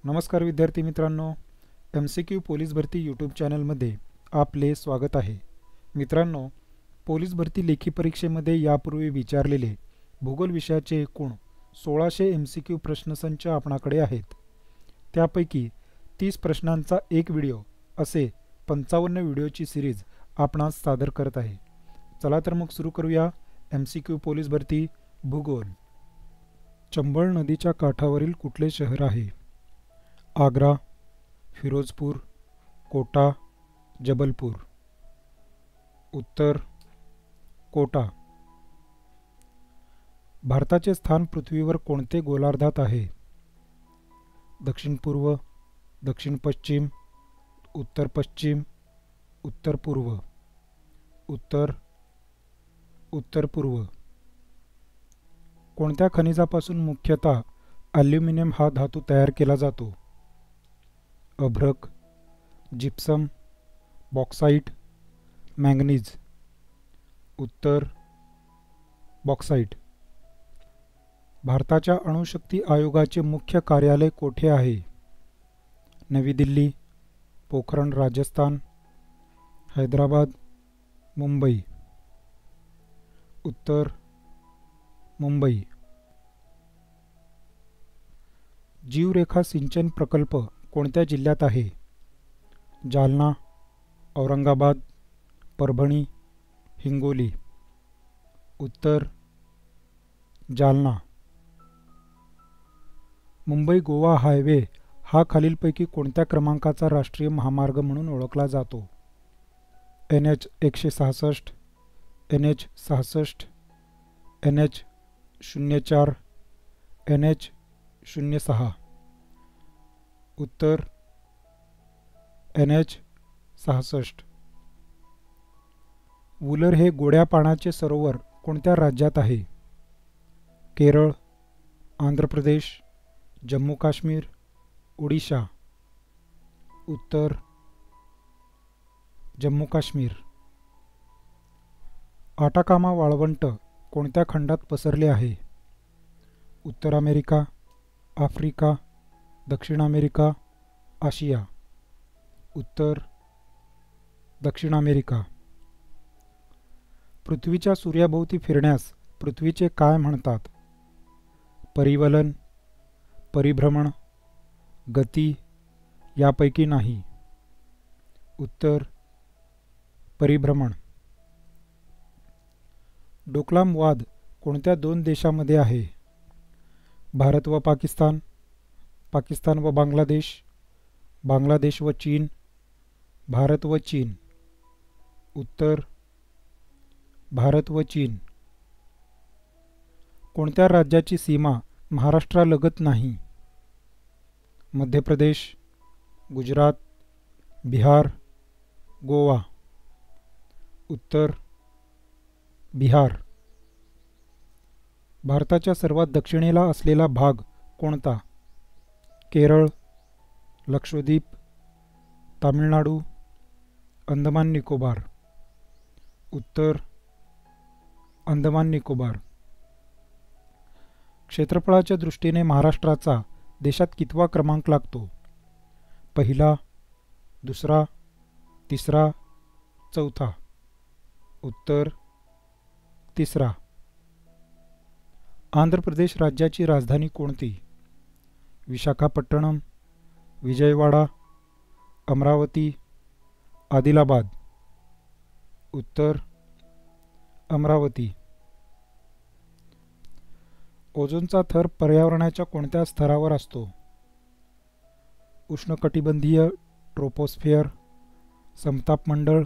नमस्कार विद्यार्थी मित्रांनो, MCQ पोलीस भरती यूट्यूब चॅनलमध्ये आपले स्वागत आहे. मित्रांनो, पोलीस भरती लेखी परीक्षेमध्ये यापूर्वी विचारलेले भूगोल विषयाचे एकूण 1600 MCQ प्रश्नसंच आपणाकडे आहेत. त्यापैकी 30 प्रश्नांचा एक व्हिडिओ असे 55 व्हिडिओची सिरीज आपणास सादर करत आहे. चला तर मग सुरू करूया MCQ पोलीस भरती भूगोल. चंबळ नदीच्या काठावरील कुठले शहर आहे? आग्रा, फिरोजपूर, कोटा, जबलपूर. उत्तर कोटा. भारताचे स्थान पृथ्वीवर कोणते गोलार्धात आहे? दक्षिण पूर्व, दक्षिण पश्चिम, उत्तर पश्चिम, उत्तर पूर्व. उत्तर उत्तर पूर्व. कोणत्या खनिजापासून मुख्यतः ॲल्युमिनियम हा धातू तयार केला जातो? अभ्रक, जिप्सम, बॉक्साइट, मॅंगनीज. उत्तर बॉक्साइट. भारताच्या अणुशक्ती आयोगाचे मुख्य कार्यालय कोठे आहे? नवी दिल्ली, पोखरण राजस्थान, हैदराबाद, मुंबई. उत्तर मुंबई. जीवरेखा सिंचन प्रकल्प कोणत्या जिल्ह्यात आहे? जालना, औरंगाबाद, परभणी, हिंगोली. उत्तर जालना. मुंबई गोवा हायवे हा खालीलपैकी कोणत्या क्रमांकाचा राष्ट्रीय महामार्ग म्हणून ओळखला जातो? NH 166, NH 66, NH 04, NH 06. उत्तर NH 66. वुलर हे गोड्या पाण्याचे सरोवर कोणत्या राज्यात आहे? केरळ, आंध्र प्रदेश, जम्मू काश्मीर, ओडिशा. उत्तर जम्मू काश्मीर. आटाकामा वाळवंट कोणत्या खंडात पसरले आहे? उत्तर अमेरिका, आफ्रिका, दक्षिण अमेरिका, आशिया. उत्तर दक्षिण अमेरिका. पृथ्वीच्या सूर्याभोवती फिरण्यास पृथ्वीचे काय म्हणतात? परिवलन, परिभ्रमण, गती, यापैकी नाही. उत्तर परिभ्रमण. डोकलाम वाद कोणत्या दोन देशांमध्ये आहे? भारत व पाकिस्तान, पाकिस्तान व बांगलादेश, बांगलादेश व चीन, भारत व चीन. उत्तर भारत व चीन. कोणत्या राज्याची सीमा महाराष्ट्रालगत नाही? मध्य प्रदेश, गुजरात, बिहार, गोवा. उत्तर बिहार. भारताच्या सर्वात दक्षिणेला असलेला भाग कोणता? केरळ, लक्षद्वीप, तामिळनाडू, अंदमान निकोबार. उत्तर अंदमान निकोबार. क्षेत्रफळाच्या दृष्टीने महाराष्ट्राचा देशात कितवा क्रमांक लागतो? पहिला, दुसरा, तिसरा, चौथा. उत्तर तिसरा. आंध्र प्रदेश राज्याची राजधानी कोणती? विशाखापट्टणम, विजयवाडा, अमरावती, आदिलाबाद. उत्तर अमरावती. ओझोनचा थर पर्यावरणाच्या कोणत्या स्तरावर असतो? उष्णकटिबंधीय ट्रोपोस्फिअर, समतापमंडळ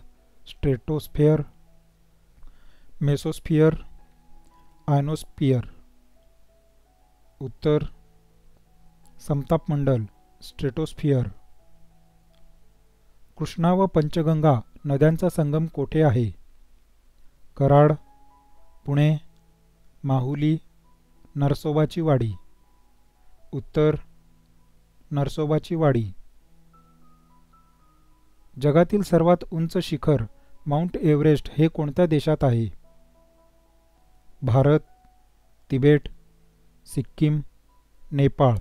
स्ट्रेटोस्फिअर, मेसोस्फिअर, आयनोस्फिअर. उत्तर समतापमंडल स्ट्रेटोस्फिअर. कृष्णा व पंचगंगा नद्यांचा संगम कोठे आहे? कराड, पुणे, माहुली, नरसोबाची वाडी. उत्तर नरसोबाची वाडी. जगातील सर्वात उंच शिखर माउंट एव्हरेस्ट हे कोणत्या देशात आहे? भारत, तिबेट, सिक्कीम, नेपाळ.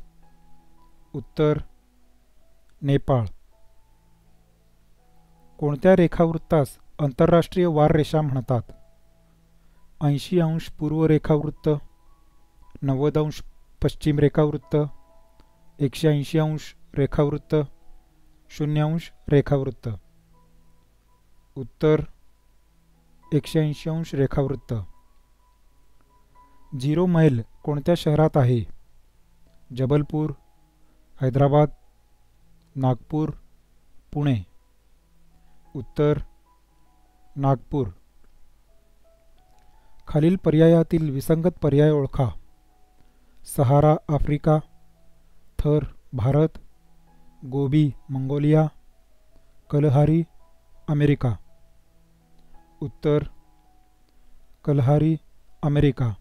उत्तर नेपाळ. कोणत्या रेखावृत्तास आंतरराष्ट्रीय वार रेषा म्हणतात? 80 अंश पूर्व रेखावृत्त, 90 अंश पश्चिम रेखावृत्त, 180 अंश रेखावृत्त, 0 अंश रेखावृत्त. उत्तर 180 अंश रेखावृत्त. 0 मैल कोणत्या शहरात आहे? जबलपूर, हैदराबाद, नागपूर, पुणे. उत्तर नागपूर. खालील पर्यायातील विसंगत पर्याय ओळखा. सहारा आफ्रिका, थर भारत, गोबी मंगोलिया, कलहारी अमेरिका. उत्तर कलहारी अमेरिका.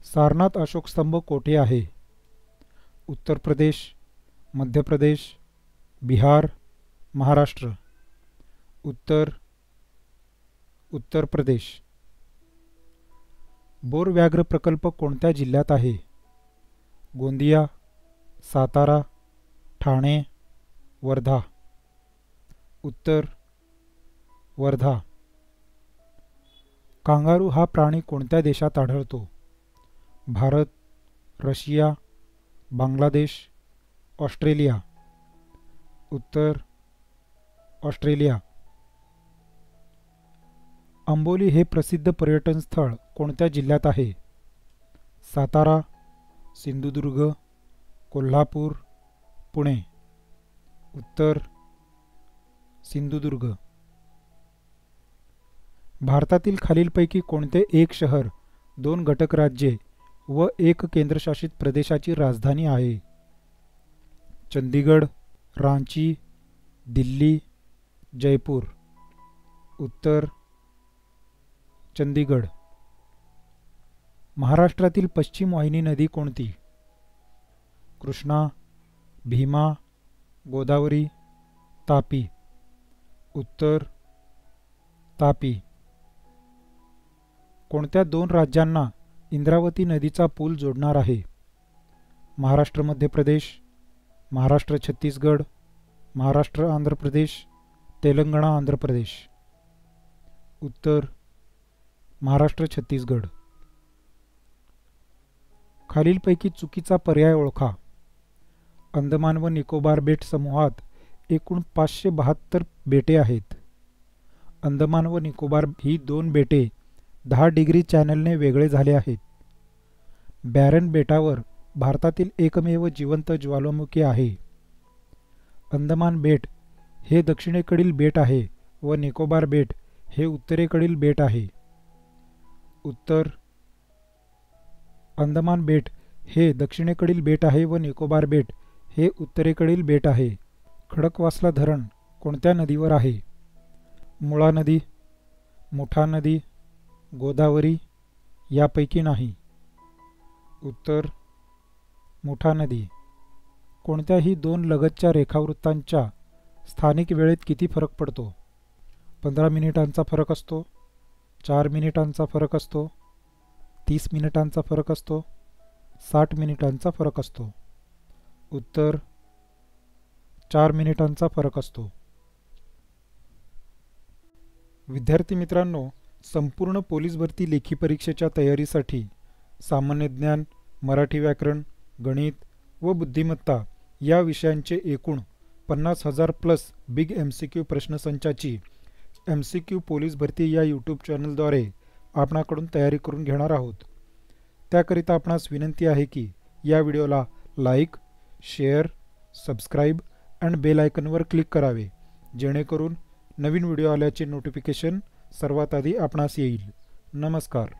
सारनाथ अशोक स्तंभ कोठे आहे? उत्तर प्रदेश, मध्य प्रदेश, बिहार, महाराष्ट्र. उत्तर उत्तर प्रदेश. बोर व्याघ्र प्रकल्प कोणत्या जिल्ह्यात आहे? गोंदिया, सातारा, ठाणे, वर्धा. उत्तर वर्धा. कांगारू हा प्राणी कोणत्या देशात आढळतो? Bharat, Russia, Bangladesh, Australia. उत्तर ऑस्ट्रेलिया. अंबोली हे प्रसिद्ध पर्यटन स्थळ कोणत्या जिल्ह्यात आहे? सातारा, सिंधुदुर्ग, कोल्हापूर, पुणे. उत्तर सिंधुदुर्ग. भारतातील खालीलपैकी कोणते एक शहर 2 घटक राज्ये व 1 केंद्रशासित प्रदेशाची राजधानी आहे? चंदीगड, रांची, दिल्ली, जयपूर. उत्तर चंदीगड. महाराष्ट्रातील पश्चिम वाहिनी नदी कोणती? कृष्णा, भीमा, गोदावरी, तापी. उत्तर तापी. कोणत्या 2 राज्यांना इंद्रावती नदीचा पूल जोडणार आहे? महाराष्ट्र मध्य प्रदेश, महाराष्ट्र छत्तीसगड, महाराष्ट्र आंध्र प्रदेश, तेलंगणा आंध्र प्रदेश. उत्तर महाराष्ट्र छत्तीसगड. खालीलपैकी चुकीचा पर्याय ओळखा. अंदमान व निकोबार बेट समूहात एकूण 572 बेटे आहेत. अंदमान व निकोबार ही 2 बेटे 10 डिग्री चॅनलने वेगळे झाले आहेत. बॅरन बेटावर भारतातील एकमेव जिवंत ज्वालामुखी आहे. अंदमान बेट हे दक्षिणेकडील बेट आहे व निकोबार बेट हे उत्तरेकडील बेट आहे. उत्तर अंदमान बेट हे दक्षिणेकडील बेट आहे व निकोबार बेट हे उत्तरेकडील बेट आहे. खडकवासला धरण कोणत्या नदीवर आहे? मुळा नदी, मुठा नदी, गोदावरी यापैकी नाही. उत्तर मुठा नदी. कोणत्याही 2 लगतच्या रेखावृत्तांच्या स्थानिक वेळेत किती फरक पडतो? 15 मिनिटांचा फरक असतो, 4 मिनिटांचा फरक असतो, 30 मिनिटांचा फरक असतो, 60 मिनिटांचा फरक असतो. उत्तर 4 मिनिटांचा फरक असतो. विद्यार्थी मित्रांनो, संपूर्ण पोलीस भरती लेखी परीक्षेच्या तयारीसाठी सामान्य ज्ञान, मराठी व्याकरण, गणित व बुद्धिमत्ता या विषयांचे एकूण 50,000 plus big MCQ प्रश्नसंचाची MCQ police भरती या यूट्यूब चॅनलद्वारे आपणाकडून तयारी करून घेणार आहोत. त्याकरिता आपणास विनंती आहे की या व्हिडिओला लाईक, शेअर, सबस्क्राईब आणि बेल आयकॉनवर क्लिक करावे, जेणेकरून नवीन व्हिडिओ आल्याचे नोटिफिकेशन सर्वात आधी आपणास येईल. नमस्कार.